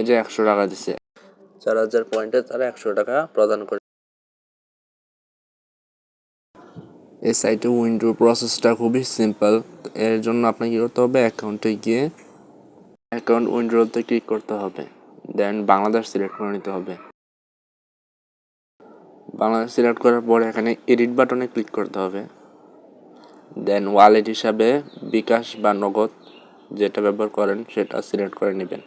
এই যে 100 টাকা দিছে, 4000 পয়েন্টে তারা 100 টাকা প্রদান করে। এই সাইটে উইন্ডোর প্রসেসটা খুবই সিম্পল। এর জন্য আপনাকে কী করতে হবে, অ্যাকাউন্টে গিয়ে অ্যাকাউন্ট উইন্ডোতে ক্লিক করতে হবে, দেন বাংলাদেশ সিলেক্ট করে নিতে হবে। বাংলাদেশ সিলেক্ট করার পরে এখানে এডিট বাটনে ক্লিক করতে হবে, দেন ওয়ালেট হিসাবে বিকাশ বা নগদ যেটা ব্যবহার করেন সেটা সিলেক্ট করে নেবেন।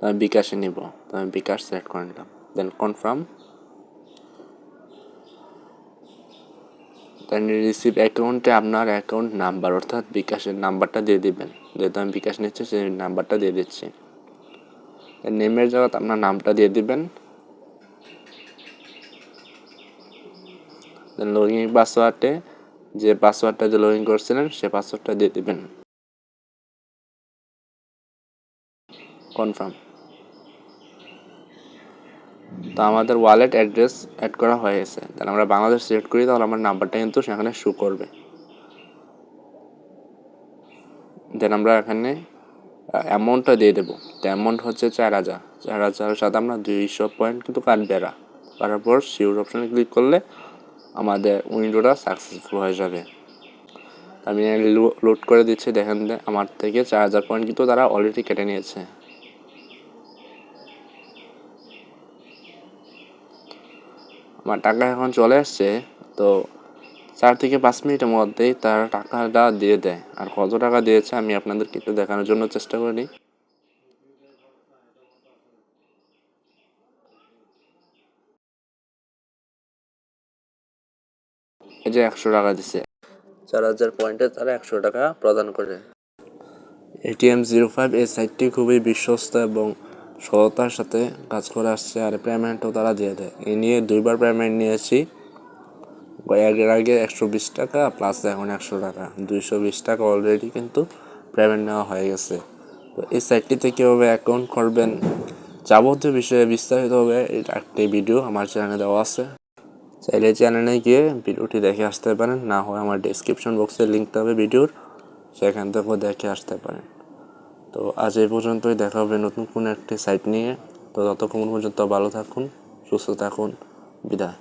আমি বিকাশে নিব, তো আমি বিকাশ সিলেক্ট করে নিলাম, দেন কনফার্ম, দেন রিসিভ অ্যাকাউন্টে আপনার অ্যাকাউন্ট নাম্বার অর্থাৎ বিকাশের নাম্বারটা দিয়ে দিবেন। যেহেতু আমি বিকাশ নিচ্ছি সেই নাম্বারটা দিয়ে দিচ্ছি। নেমের জায়গাতে আপনার নামটা দিয়ে দিবেন, দেন লগইন পাসওয়ার্ডে যে পাসওয়ার্ডটা যে লগইন করছিলেন সে পাসওয়ার্ডটা দিয়ে দিবেন, কনফার্ম। তো আমাদের ওয়ালেট অ্যাড্রেস অ্যাড করা হয়ে গেছে। তাহলে আমরা বাংলাদেশ সিলেক্ট করি, তাহলে আমার নাম্বারটা কিন্তু সেখানে শো করবে। দেন আমরা এখানে অ্যামাউন্টটা দিয়ে দেবো। তো অ্যামাউন্ট হচ্ছে 4000। 4000-এর সাথে আমরা 200 পয়েন্ট কিন্তু কাটবে। করার পর শিওর অপশানে ক্লিক করলে আমাদের উইন্ডোটা সাকসেসফুল হয়ে যাবে। আমি লোড করে দিচ্ছি, দেখেন আমার থেকে 4000 পয়েন্ট কিন্তু তারা অলরেডি কেটে নিয়েছে। আমার টাকা এখন চলে আসছে। তো 4 থেকে 5 মিনিটের মধ্যেই তারা টাকাটা দিয়ে দেয়। আর কত টাকা দিয়েছে আমি আপনাদেরকে একটু দেখানোর জন্য চেষ্টা করি। এই যে 100 টাকা দিছে, 4000 পয়েন্টে তারা 100 টাকা প্রদান করে। ATM05 এই সাইটটি খুবই বিশ্বস্ত এবং সততার সাথে কাজ করে আসছে, আর পেমেন্টও তারা দিয়ে দেয়। এই নিয়ে 2বার পেমেন্ট নিয়েছি। এর আগে 120 টাকা প্লাস এখন 100 টাকা, 220 টাকা অলরেডি কিন্তু পেমেন্ট নেওয়া হয়ে গেছে। তো এই সাইটটিতে কীভাবে অ্যাকাউন্ট করবেন যাবতীয় বিষয়ে বিস্তারিতভাবে একটি ভিডিও আমার চ্যানেলে দেওয়া আছে। চাইলে চ্যানেলে গিয়ে ভিডিওটি দেখে আসতে পারেন, না হয় আমার ডেসক্রিপশন বক্সে লিঙ্কটা হবে ভিডিওর, সেখান থেকেও দেখে আসতে পারেন। তো আজ এই পর্যন্তই, দেখা হবে নতুন কোনো একটি সাইট নিয়ে। তো ততক্ষণ পর্যন্ত ভালো থাকুন, সুস্থ থাকুন, বিদায়।